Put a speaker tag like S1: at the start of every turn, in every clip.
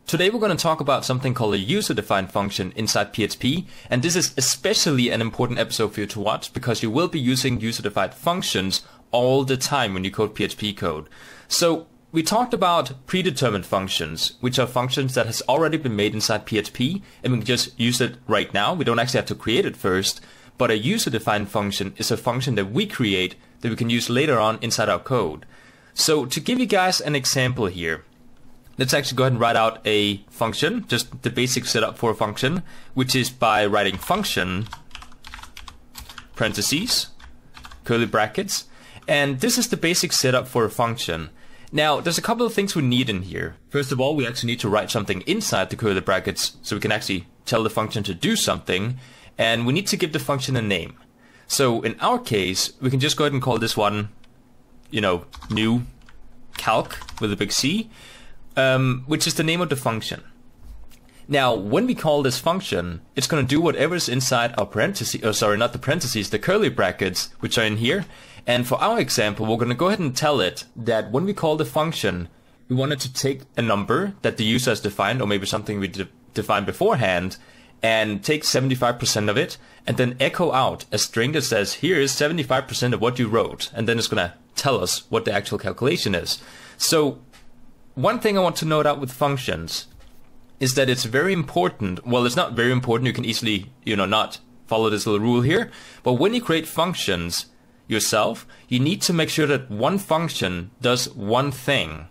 S1: Today we're going to talk about something called a user-defined function inside PHP, and this is especially an important episode for you to watch because you will be using user-defined functions all the time when you code PHP code. So we talked about predetermined functions, which are functions that has already been made inside PHP, and we can just use it right now. We don't actually have to create it first, but a user-defined function is a function that we create that we can use later on inside our code. So to give you guys an example here, let's actually go ahead and write out a function, just the basic setup for a function, which is by writing function, parentheses, curly brackets, and this is the basic setup for a function. Now, there's a couple of things we need in here. First of all, we actually need to write something inside the curly brackets so we can actually tell the function to do something, and we need to give the function a name. So in our case, we can just go ahead and call this one, new calc with a big C, which is the name of the function. Now, when we call this function, it's going to do whatever's inside our parentheses, not the parentheses, the curly brackets, which are in here. And for our example, we're going to go ahead and tell it that when we call the function, we want it to take a number that the user has defined, or maybe something we defined beforehand, and take 75% of it, and then echo out a string that says, here is 75% of what you wrote, and then it's going to tell us what the actual calculation is. So one thing I want to note out with functions is that it's very important. Well, it's not very important. You can easily, not follow this little rule here. But when you create functions yourself, you need to make sure that one function does one thing.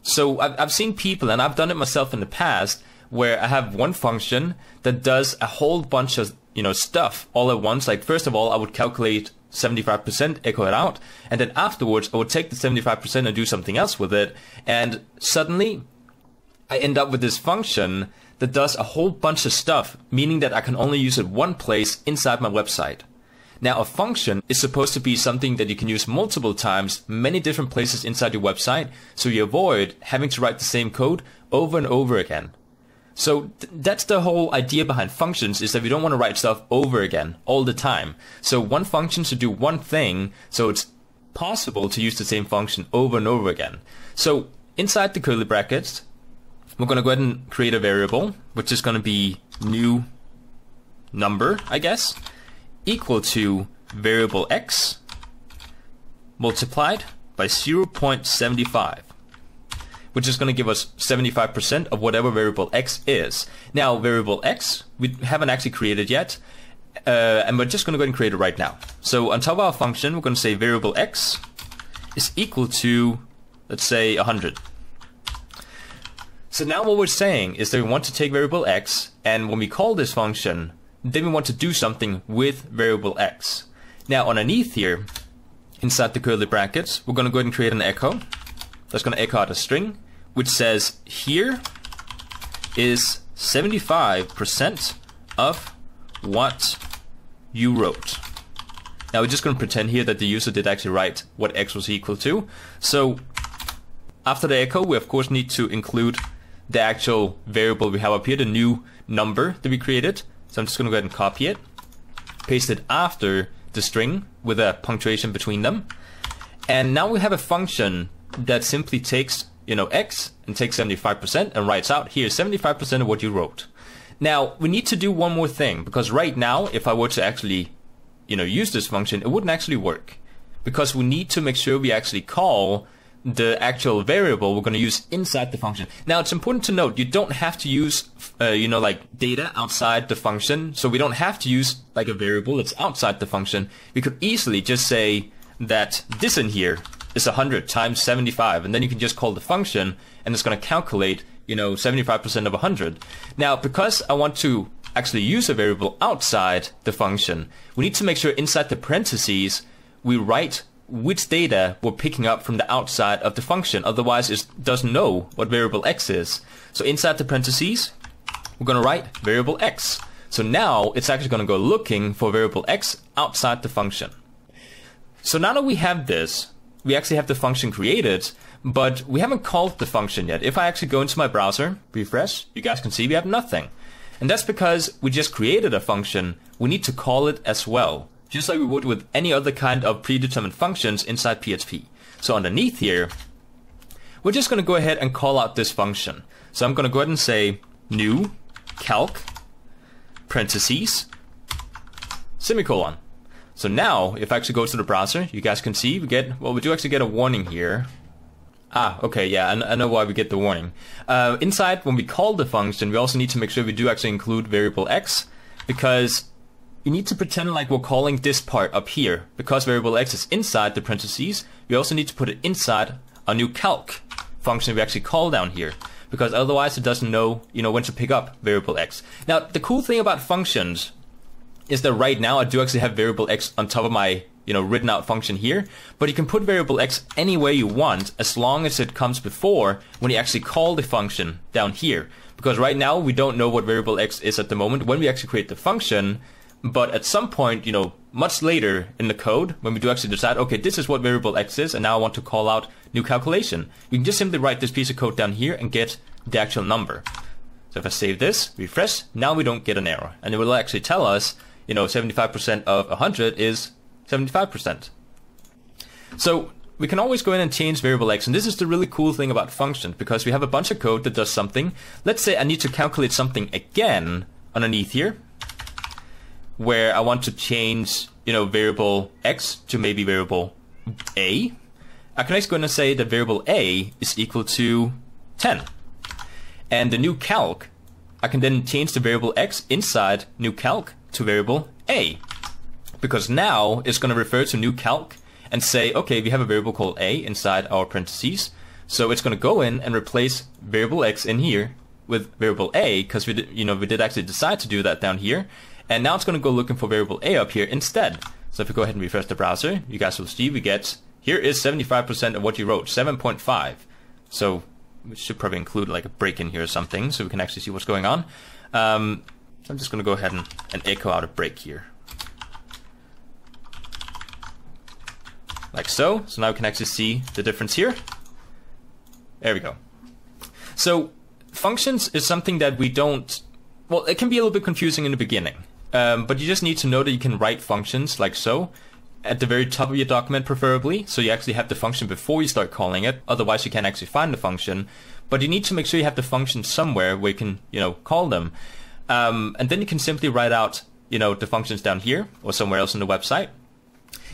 S1: So I've seen people, and I've done it myself in the past, where I have one function that does a whole bunch of, stuff all at once. Like, first of all, I would calculate 75%, echo it out, and then afterwards I would take the 75% and do something else with it, and suddenly I end up with this function that does a whole bunch of stuff, meaning that I can only use it one place inside my website. Now, a function is supposed to be something that you can use multiple times, many different places inside your website, so you avoid having to write the same code over and over again. So that's the whole idea behind functions, is that we don't want to write stuff over again all the time. So one function should do one thing, so it's possible to use the same function over and over again. So inside the curly brackets, we're going to go ahead and create a variable, which is going to be new number, I guess, equal to variable x multiplied by 0.75. which is going to give us 75% of whatever variable x is. Now, variable x, we haven't actually created yet, and we're just going to go ahead and create it right now. So on top of our function, we're going to say variable x is equal to, let's say, 100. So now what we're saying is that we want to take variable x, and when we call this function, then we want to do something with variable x. Now, underneath here, inside the curly brackets, we're going to go ahead and create an echo. That's going to echo out a string, which says here is 75% of what you wrote. Now we're just going to pretend here that the user did actually write what x was equal to. So after the echo, we of course need to include the actual variable we have up here, the new number that we created. So I'm just going to go ahead and copy it, paste it after the string with a punctuation between them. And now we have a function that simply takes, x and takes 75% and writes out, here's 75% of what you wrote. Now, we need to do one more thing, because right now, if I were to actually, use this function, it wouldn't actually work. Because we need to make sure we actually call the actual variable we're going to use inside the function. Now, it's important to note, you don't have to use, like data outside the function. So we don't have to use like a variable that's outside the function. We could easily just say that this in here is 100 times 75, and then you can just call the function, and it's going to calculate, 75% of 100. Now, because I want to actually use a variable outside the function, we need to make sure inside the parentheses we write which data we're picking up from the outside of the function. Otherwise, it doesn't know what variable x is. So inside the parentheses, we're going to write variable x. So now it's actually going to go looking for variable x outside the function. So now that we have this, we actually have the function created, but we haven't called the function yet. If I actually go into my browser, refresh, you guys can see we have nothing. And that's because we just created a function. We need to call it as well, just like we would with any other kind of predetermined functions inside PHP. So underneath here, we're just going to go ahead and call out this function. So I'm going to go ahead and say new calc parentheses semicolon. So now if I actually go to the browser, you guys can see we do actually get a warning here. Okay, yeah, I know why we get the warning. Inside, when we call the function, we also need to make sure we do actually include variable x, because you need to pretend like we're calling this part up here. Because variable x is inside the parentheses, we also need to put it inside a new calc function we actually call down here, because otherwise it doesn't know, when to pick up variable x. Now, the cool thing about functions is that right now I do actually have variable x on top of my written out function here, but you can put variable x any way you want as long as it comes before when you actually call the function down here. Because right now we don't know what variable x is at the moment when we actually create the function, but at some point, much later in the code, when we do actually decide, okay, this is what variable x is, and now I want to call out new calculation, we can just simply write this piece of code down here and get the actual number. So if I save this, refresh, now we don't get an error, and it will actually tell us, 75% of 100 is 75%. So we can always go in and change variable x, and this is the really cool thing about functions, because we have a bunch of code that does something. Let's say I need to calculate something again underneath here, where I want to change, variable x to maybe variable a. I can actually go in and say that variable a is equal to 10. And the new calc, I can then change the variable x inside new calc to variable a. Because now it's going to refer to new calc and say, okay, we have a variable called a inside our parentheses. So it's going to go in and replace variable x in here with variable a, because we did actually decide to do that down here. And now it's going to go looking for variable a up here instead. So if we go ahead and refresh the browser, you guys will see we get, here is 75% of what you wrote, 7.5. So we should probably include like a break in here or something so we can actually see what's going on. I'm just going to go ahead and echo out a break here. Like so. So now we can actually see the difference here. There we go. So functions is something that we don't, well, it can be a little bit confusing in the beginning. But you just need to know that you can write functions like so at the very top of your document preferably. So you actually have the function before you start calling it. Otherwise you can't actually find the function. But you need to make sure you have the function somewhere where you can, call them. And then you can simply write out, the functions down here or somewhere else in the website.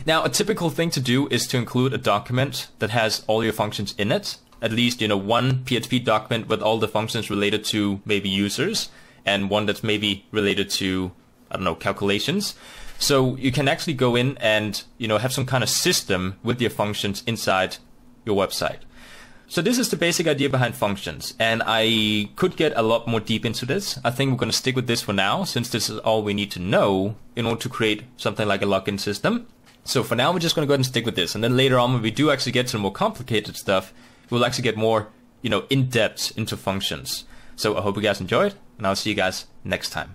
S1: Now, a typical thing to do is to include a document that has all your functions in it. At least, one PHP document with all the functions related to maybe users, and one that's maybe related to, calculations. So you can actually go in and, have some kind of system with your functions inside your website. So this is the basic idea behind functions, and I could get a lot more deep into this. I think we're going to stick with this for now, since this is all we need to know in order to create something like a login system. So for now, we're just going to go ahead and stick with this. And then later on, when we do actually get to more complicated stuff, we'll actually get more, in depth into functions. So I hope you guys enjoyed, and I'll see you guys next time.